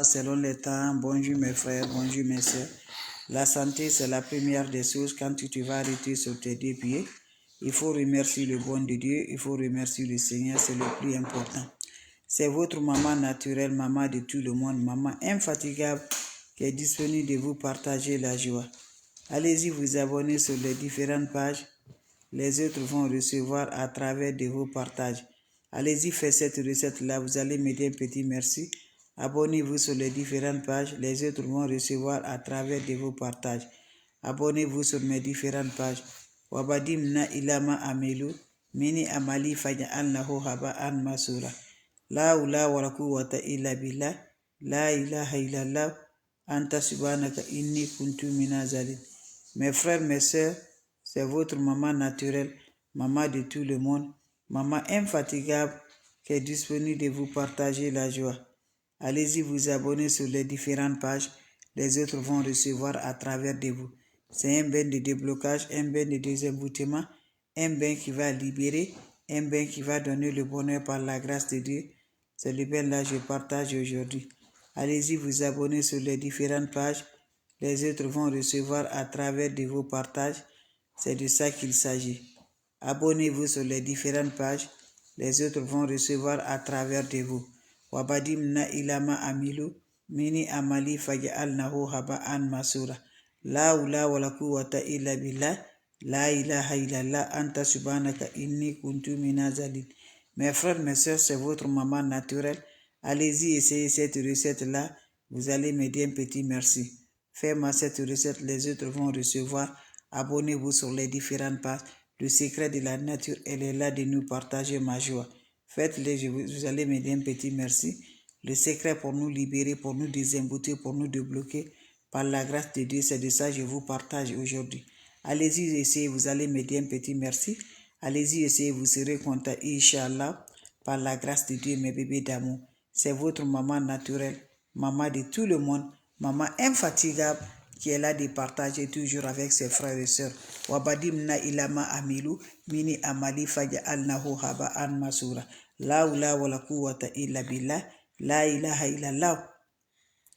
Selon les temps, bonjour mes frères, bonjour mes soeurs. La santé, c'est la première des choses. Quand tu vas arrêter sur tes deux pieds, il faut remercier le bon de Dieu, il faut remercier le Seigneur, c'est le plus important. C'est votre maman naturelle, maman de tout le monde, maman infatigable qui est disponible de vous partager la joie. Allez-y vous abonner sur les différentes pages. Les autres vont recevoir à travers de vos partages. Allez-y, faites cette recette-là, vous allez m'aider un petit merci. Abonnez-vous sur les différentes pages, les autres vont recevoir à travers de vos partages. Abonnez-vous sur mes différentes pages. Wabadim na ilama amelu, mini amali faja'alnahu haba'an masura. La ula wa la quwwata illa billah, la ilaha illallah, anta subhanaka inni kuntu minaz zalimin. Mes frères, mes sœurs, c'est votre maman naturelle, maman de tout le monde, maman infatigable qui est disponible de vous partager la joie. Allez-y vous abonner sur les différentes pages, les autres vont recevoir à travers de vous. C'est un bain de déblocage, un bain de désemboutement, un bain qui va libérer, un bain qui va donner le bonheur par la grâce de Dieu. C'est le bain-là que je partage aujourd'hui. Allez-y vous abonner sur les différentes pages, les autres vont recevoir à travers de vos partages. C'est de ça qu'il s'agit. Abonnez-vous sur les différentes pages, les autres vont recevoir à travers de vous. Wabadim na ilama amilu, mini amali faja'alnahu haba'an masura. La ula wa la quwwata illa billah, la ilaha illallah, anta subhanaka inni kuntu minaz zalimin. Mes frères, mes soeurs, c'est votre maman naturelle. Allez-y, essayez cette recette-là. Vous allez m'aider un petit merci. Faites-moi cette recette, les autres vont recevoir. Abonnez-vous sur les différentes pages. Le secret de la nature, elle est là de nous partager ma joie. Faites-les, vous allez m'aider un petit merci. Le secret pour nous libérer, pour nous désembouter, pour nous débloquer, par la grâce de Dieu, c'est de ça que je vous partage aujourd'hui. Allez-y, essayez, vous allez m'aider un petit merci. Allez-y, essayez, vous serez content, Inch'Allah, par la grâce de Dieu, mes bébés d'amour. C'est votre maman naturelle, maman de tout le monde, maman infatigable, qui est là de partager toujours avec ses frères et sœurs. Wabadim na ilama amilu, mini amali faja'alnahu haba'an masura. La ula wa la quwwata illa billah, la ilaha illallah,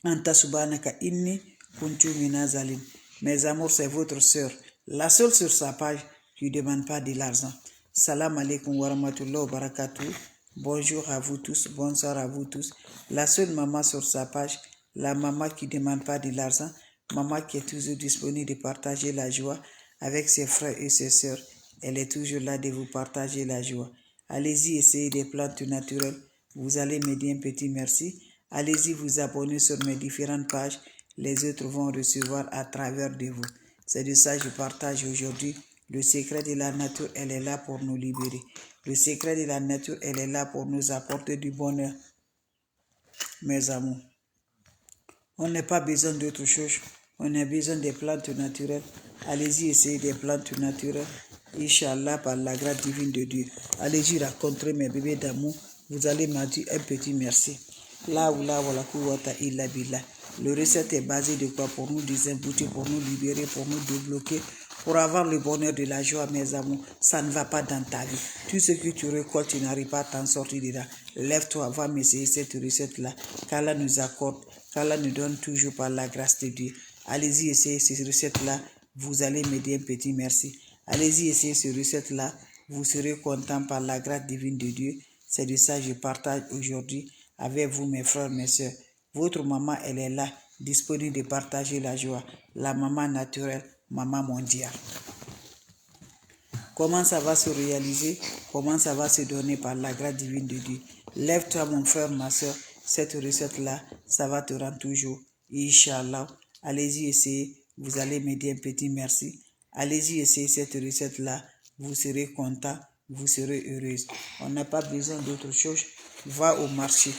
anta subhanaka inni kuntu minaz zalimin. Mes amours, c'est votre sœur, la seule sur sa page qui ne demande pas de l'argent. Salam alaikum wa rahmatullahi wa barakatuh. Bonjour à vous tous, bonsoir à vous tous. La seule maman sur sa page, la maman qui ne demande pas de l'argent, maman qui est toujours disponible de partager la joie avec ses frères et ses sœurs. Elle est toujours là de vous partager la joie. Allez-y, essayez des plantes naturelles. Vous allez m'aider un petit merci. Allez-y, vous abonner sur mes différentes pages. Les autres vont recevoir à travers de vous. C'est de ça que je partage aujourd'hui. Le secret de la nature, elle est là pour nous libérer. Le secret de la nature, elle est là pour nous apporter du bonheur. Mes amours, on n'a pas besoin d'autre chose. On a besoin des plantes naturelles. Allez-y, essayez des plantes naturelles. Inch'Allah, par la grâce divine de Dieu. Allez-y, rencontrer mes bébés d'amour. Vous allez me dire un petit merci. La oula wa la quwwata illa billah. Le recette est basé de quoi? Pour nous désembouter, pour nous libérer, pour nous débloquer, pour avoir le bonheur de la joie, mes amours. Ça ne va pas dans ta vie. Tout ce que tu récoltes, tu n'arrives pas à t'en sortir de là. Lève-toi, va m'essayer cette recette-là. Qu'Allah nous accorde, qu'Allah nous donne toujours par la grâce de Dieu. Allez-y, essayez cette recette-là. Vous allez m'aider un petit merci. Allez-y, essayez cette recette-là. Vous serez content par la grâce divine de Dieu. C'est de ça que je partage aujourd'hui avec vous, mes frères, mes soeurs. Votre maman, elle est là, disponible de partager la joie. La maman naturelle, maman mondiale. Comment ça va se réaliser? Comment ça va se donner par la grâce divine de Dieu? Lève-toi, mon frère, ma soeur. Cette recette-là, ça va te rendre toujours. Inch'Allah. Allez-y, essayez. Vous allez m'aider un petit merci. Allez-y, essayez cette recette-là. Vous serez content. Vous serez heureuse. On n'a pas besoin d'autre chose. Va au marché.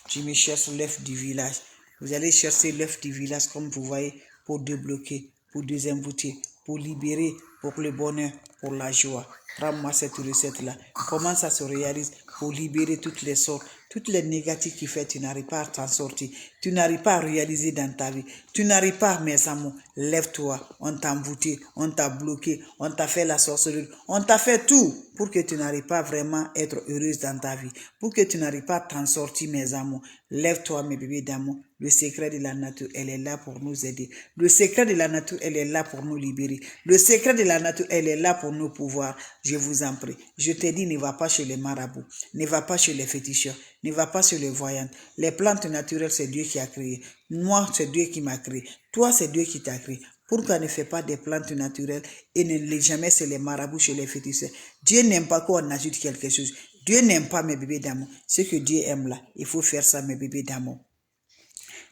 Tu me cherches l'œuf du village. Vous allez chercher l'œuf du village, comme vous voyez, pour débloquer, pour désembouter, pour libérer, pour le bonheur, pour la joie. Prends-moi cette recette-là. Comment ça se réalise? Pour libérer toutes les sortes, toutes les négatives qui fait, tu n'arrives pas à t'en sortir. tu n'arrives pas à réaliser dans ta vie. Tu n'arrives pas, mes amours, lève-toi. On t'a envoûté, on t'a bloqué, on t'a fait la sorcellerie, on t'a fait tout pour que tu n'arrives pas vraiment à être heureuse dans ta vie, pour que tu n'arrives pas à t'en sortir, mes amours. Lève-toi, mes bébés d'amour. Le secret de la nature, elle est là pour nous aider. Le secret de la nature, elle est là pour nous libérer. Le secret de la nature, elle est là pour nous pouvoir. Je vous en prie. Je te dis, ne va pas chez les marabouts, ne va pas chez les féticheurs, ne va pas chez les voyantes. Les plantes naturelles, c'est Dieu qui a créé. Moi, c'est Dieu qui m'a créé. Toi, c'est Dieu qui t'a créé. Pourquoi ne fais pas des plantes naturelles et ne les jamais chez les marabouts, chez les féticheurs? Dieu n'aime pas qu'on ajoute quelque chose. Dieu n'aime pas mes bébés d'amour. Ce que Dieu aime là, il faut faire ça, mes bébés d'amour.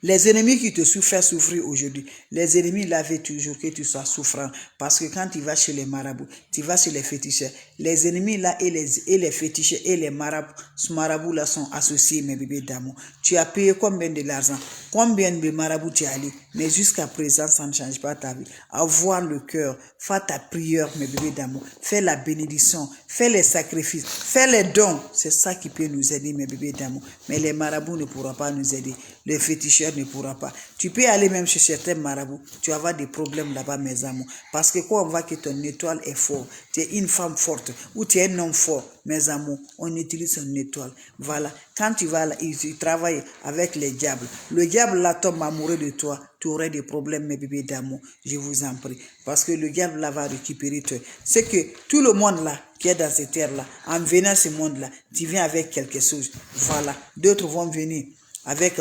Les ennemis qui te font souffrir aujourd'hui, les ennemis là veulent toujours que tu sois souffrant. Parce que quand tu vas chez les marabouts, tu vas chez les féticheurs, les ennemis là et les féticheurs et les marabouts là sont associés, mes bébés d'amour. Tu as payé combien de l'argent? Combien de marabouts tu as allé? Mais jusqu'à présent, ça ne change pas ta vie. Avoir le cœur, fais ta prière, mes bébés d'amour. Fais la bénédiction, fais les sacrifices, fais les dons. C'est ça qui peut nous aider, mes bébés d'amour. Mais les marabouts ne pourront pas nous aider. Les féticheurs ne pourront pas. Tu peux aller même chez certains marabouts. Tu vas avoir des problèmes là-bas, mes amours. Parce que quand on voit que ton étoile est forte, tu es une femme forte ou tu es un homme fort, mes amours, on utilise son étoile. Voilà. Quand tu vas là, tu travailles avec les diables. Le diable là tombe amoureux de toi. Tu aurais des problèmes, mes bébés d'amour. Je vous en prie. Parce que le diable là va récupérer toi. C'est que tout le monde là qui est dans cette terre là, en venant à ce monde là, tu viens avec quelque chose. Voilà. D'autres vont venir avec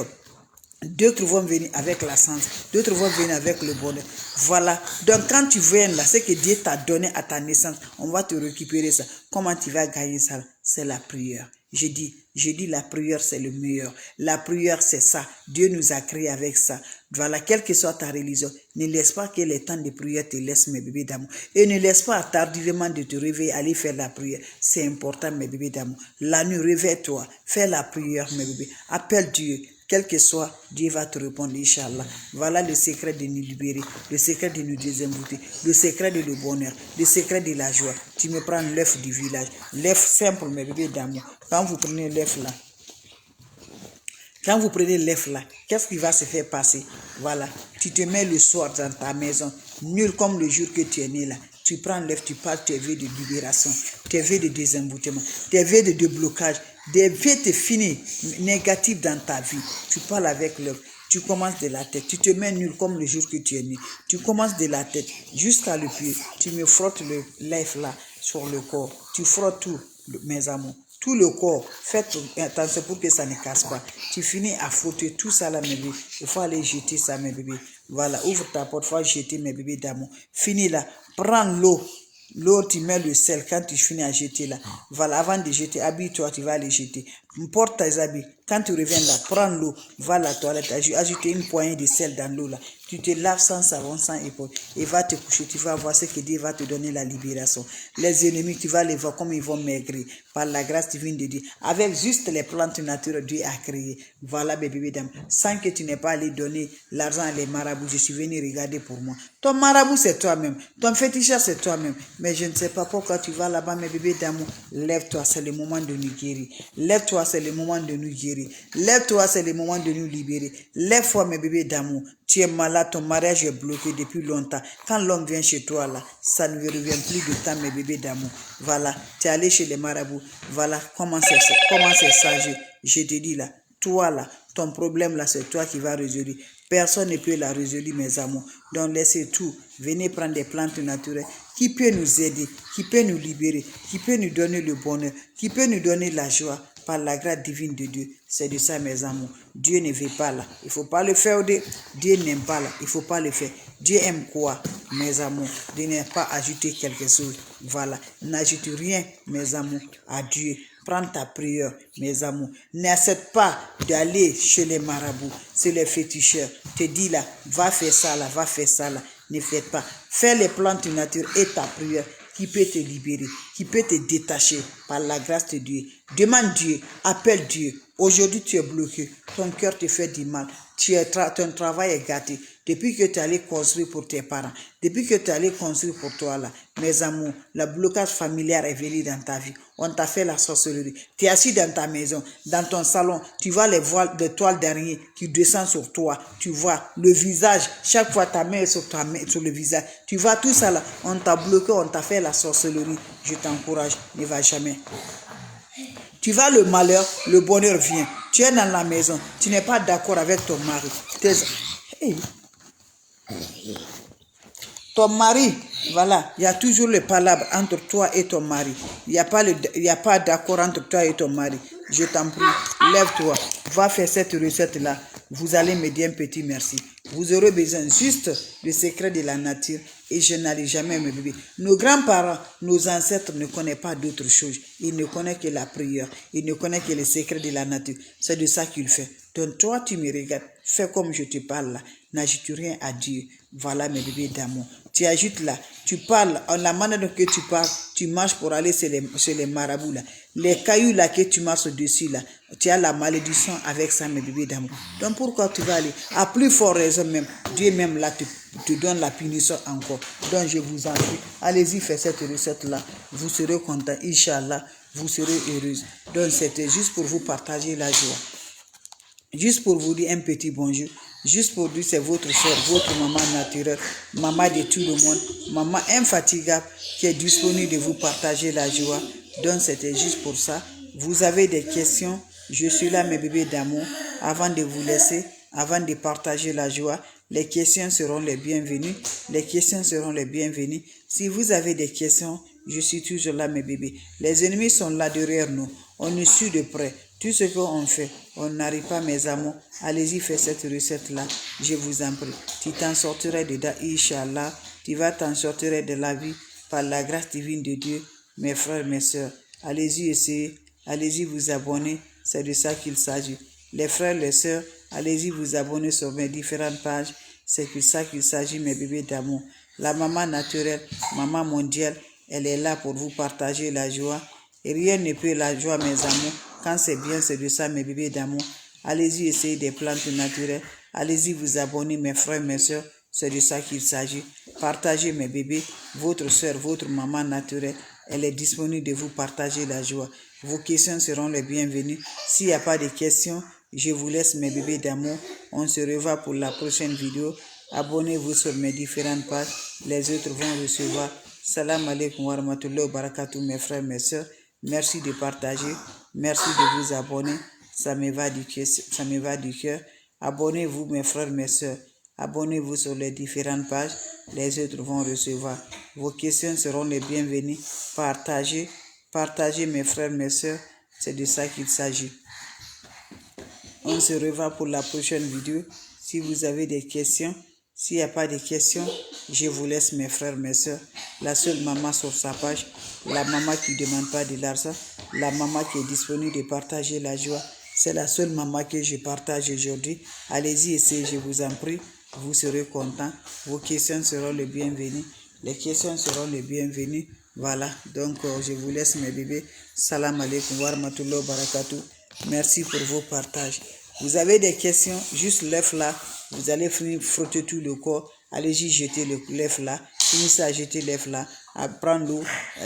la science, d'autres vont venir avec le bonheur. Voilà. Donc quand tu viens là, c'est que Dieu t'a donné à ta naissance, on va te récupérer ça. Comment tu vas gagner ça? C'est la prière. Je dis la prière c'est le meilleur. La prière c'est ça. Dieu nous a créés avec ça. Voilà, quelle que soit ta religion, ne laisse pas que les temps de prière te laissent, mes bébés d'amour. Et ne laisse pas tardivement de te réveiller, aller faire la prière. C'est important, mes bébés d'amour. La nuit, réveille-toi, fais la prière, mes bébés. Appelle Dieu. Quel que soit, Dieu va te répondre, Inch'Allah. Voilà le secret de nous libérer, le secret de nous désembouter, le secret de le bonheur, le secret de la joie. Tu me prends l'œuf du village, l'œuf simple, mes bébés d'amour. Quand vous prenez l'œuf là, qu'est-ce qui va se faire passer? Voilà, tu te mets le soir dans ta maison, nul comme le jour que tu es né là. Tu prends l'œuf, tu parles tes vœux de libération, tes vœux de désemboutement, tes vœux de déblocage, des vœux de finis négatifs dans ta vie. Tu parles avec l'œuf. Tu commences de la tête, tu te mets nul comme le jour que tu es né. Tu commences de la tête jusqu'à le pied. Tu me frottes l'œuf là sur le corps. Tu frottes tout, mes amours. Tout le corps, faites attention pour que ça ne casse pas. Tu finis à frotter tout ça là, mes bébés. Il faut aller jeter ça, mes bébés. Voilà, ouvre ta porte, il faut jeter, mes bébés d'amour. Finis là, prends l'eau. L'eau, tu mets le sel quand tu finis à jeter là. Voilà, avant de jeter, habille-toi, tu vas aller jeter. Porte tes habits. Quand tu reviens là, prends l'eau, va à la toilette, ajoute une poignée de sel dans l'eau là. Tu te laves sans savon, sans épaule. Et va te coucher, tu vas voir ce que Dieu va te donner la libération. Les ennemis, tu vas les voir comme ils vont maigrir. Par la grâce divine de Dieu. Avec juste les plantes naturelles, Dieu a créé. Voilà, bébé dame. Sans que tu n'aies pas allé donner l'argent à les marabouts, je suis venu regarder pour moi. Ton marabout, c'est toi-même. Ton féticheur, c'est toi-même. Mais je ne sais pas pourquoi tu vas là-bas, mes bébés d'amour. Lève-toi, c'est le moment de nous guérir. Lève-toi, c'est le moment de nous guérir. Lève-toi, c'est le moment de nous libérer. Lève-toi, mes bébés d'amour. Tu es malade, ton mariage est bloqué depuis longtemps. Quand l'homme vient chez toi, là, ça ne revient plus de temps, mes bébés d'amour. Voilà, tu es allé chez les marabouts. Voilà, comment c'est ça, je te dis là. Toi, là, ton problème, là, c'est toi qui vas résoudre. Personne ne peut la résoudre, mes amours. Donc, laissez tout. Venez prendre des plantes naturelles qui peut nous aider, qui peut nous libérer, qui peut nous donner le bonheur, qui peut nous donner la joie par la grâce divine de Dieu. C'est de ça, mes amours. Dieu ne veut pas là. Il ne faut pas le faire. Dieu n'aime pas là. Il ne faut pas le faire. Dieu aime quoi, mes amours? Dieu n'aime pas ajouter quelque chose. Voilà. N'ajoute rien, mes amours, à Dieu. Prends ta prière, mes amours. N'accepte pas d'aller chez les marabouts, c'est les féticheurs. Te dis là, va faire ça là, va faire ça là. Ne faites pas. Fais les plantes nature et ta prière qui peut te libérer, qui peut te détacher par la grâce de Dieu. Demande Dieu, appelle Dieu. Aujourd'hui, tu es bloqué. Ton cœur te fait du mal. Ton travail est gâté. Depuis que tu es allé construire pour tes parents, depuis que tu es allé construire pour toi, là, mes amours, le blocage familial est venu dans ta vie. On t'a fait la sorcellerie. Tu es assis dans ta maison, dans ton salon. Tu vois les voiles de toile d'araignée qui descendent sur toi. Tu vois le visage. Chaque fois, ta main est sur le visage. Tu vois tout ça là. On t'a bloqué, on t'a fait la sorcellerie. Je t'encourage. Ne va jamais. Tu vas le malheur, le bonheur vient. Tu es dans la maison, tu n'es pas d'accord avec ton mari. Ton mari, voilà, il y a toujours le palabre entre toi et ton mari. Il n'y a pas d'accord entre toi et ton mari. Je t'en prie, lève-toi, va faire cette recette-là. Vous allez me dire un petit merci. Vous aurez besoin juste du secret de la nature et je n'allais jamais me bébé. Nos grands-parents, nos ancêtres ne connaissent pas d'autre chose. Ils ne connaissent que la prière. Ils ne connaissent que le secret de la nature. C'est de ça qu'il fait. Donc toi, tu me regardes. Fais comme je te parle là. N'ajoute rien à Dieu. Voilà mes bébés d'amour. Tu ajoutes là. Tu parles. En la manière dont tu parles, tu marches pour aller chez les marabouts là. Les cailloux là que tu marches au-dessus là. Tu as la malédiction avec ça mes bébés d'amour. Donc pourquoi tu vas aller? À plus fort raison même. Dieu même là te donne la punition encore. Donc je vous en prie. Allez-y, faites cette recette là. Vous serez content. Inch'Allah. Vous serez heureuse. Donc c'était juste pour vous partager la joie. Juste pour vous dire un petit bonjour. Juste pour dire c'est votre soeur, votre maman naturelle, maman de tout le monde, maman infatigable qui est disponible de vous partager la joie. Donc c'était juste pour ça. Vous avez des questions, je suis là mes bébés d'amour. Avant de vous laisser, avant de partager la joie, les questions seront les bienvenues. Les questions seront les bienvenues. Si vous avez des questions, je suis toujours là mes bébés. Les ennemis sont là derrière nous. On est suit de près. Tout ce qu'on fait, on n'arrive pas mes amours. Allez-y, faites cette recette-là. Je vous en prie. Tu t'en sortirais dedans, Inch'Allah. Tu vas t'en sortir de la vie par la grâce divine de Dieu, mes frères, mes sœurs. Allez-y, essayez. Allez-y, vous abonner. C'est de ça qu'il s'agit. Les frères, les sœurs, allez-y, vous abonner sur mes différentes pages. C'est de ça qu'il s'agit, mes bébés d'amour. La maman naturelle, maman mondiale, elle est là pour vous partager la joie. Et rien ne peut la joie, mes amours. Quand c'est bien, c'est de ça, mes bébés d'amour. Allez-y, essayez des plantes naturelles. Allez-y, vous abonner, mes frères, mes soeurs. C'est de ça qu'il s'agit. Partagez, mes bébés. Votre soeur, votre maman naturelle, elle est disponible de vous partager la joie. Vos questions seront les bienvenues. S'il n'y a pas de questions, je vous laisse, mes bébés d'amour. On se revoit pour la prochaine vidéo. Abonnez-vous sur mes différentes pages. Les autres vont recevoir. Salam alaikum wa rahmatullahi wa barakatuh, mes frères, mes soeurs. Merci de partager. Merci de vous abonner. Ça me va du cœur. Abonnez-vous, mes frères, mes soeurs. Abonnez-vous sur les différentes pages. Les autres vont recevoir. Vos questions seront les bienvenues. Partagez. Partagez, mes frères, mes soeurs. C'est de ça qu'il s'agit. On se revoit pour la prochaine vidéo. Si vous avez des questions, s'il n'y a pas de questions, je vous laisse, mes frères, mes soeurs. La seule maman sur sa page, la maman qui ne demande pas de l'argent, la maman qui est disponible de partager la joie. C'est la seule maman que je partage aujourd'hui. Allez-y, essayez, je vous en prie. Vous serez contents. Vos questions seront les bienvenues. Les questions seront les bienvenues. Voilà, donc je vous laisse, mes bébés. Salam alaikum wa rahmatullahi wa barakatuh. Merci pour vos partages. Vous avez des questions, juste lève là. Vous allez frotter tout le corps. Allez-y, jeter le lève là. Finissez à jeter lève là. À prendre l'eau.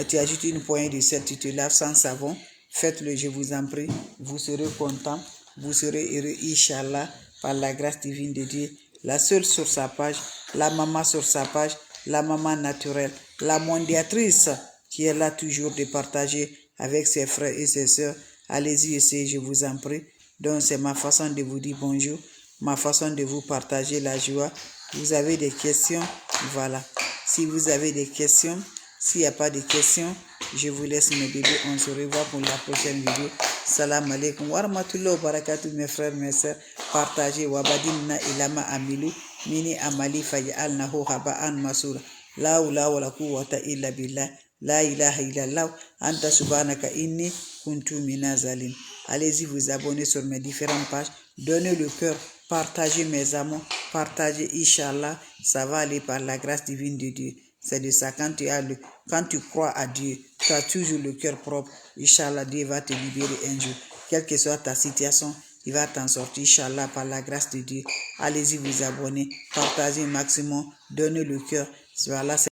Tu ajoutes une poignée de sel. Tu te laves sans savon. Faites-le, je vous en prie. Vous serez content. Vous serez heureux, Inch'Allah, par la grâce divine de Dieu. La seule sur sa page, la maman sur sa page, la maman naturelle, la mondiatrice qui est là toujours de partager avec ses frères et ses sœurs. Allez-y, essayez, je vous en prie. Donc c'est ma façon de vous dire bonjour, ma façon de vous partager la joie. Vous avez des questions, voilà. Si vous avez des questions, s'il n'y a pas de questions, je vous laisse, mes bébés. On se revoit pour la prochaine vidéo. Salam alaikum wa rahmatullahi wa barakatuh, mes frères, mes sœurs. Partagez. Wabadimna ilama amilu mini amali fayalnahu haba'an masura. La hawla wa la quwwata illa billah. La ilaha illallah. Anta subhanaka inni kuntu minazalim. Allez-y, vous abonner sur mes différentes pages. Donnez le cœur. Partagez, mes amours. Partagez, Inch'Allah. Ça va aller par la grâce divine de Dieu. C'est de ça, quand tu crois à Dieu, tu as toujours le cœur propre. Inch'Allah, Dieu va te libérer un jour. quelle que soit ta situation, il va t'en sortir, Inch'Allah, par la grâce de Dieu. Allez-y vous abonner, partagez au maximum, donnez le cœur. Voilà.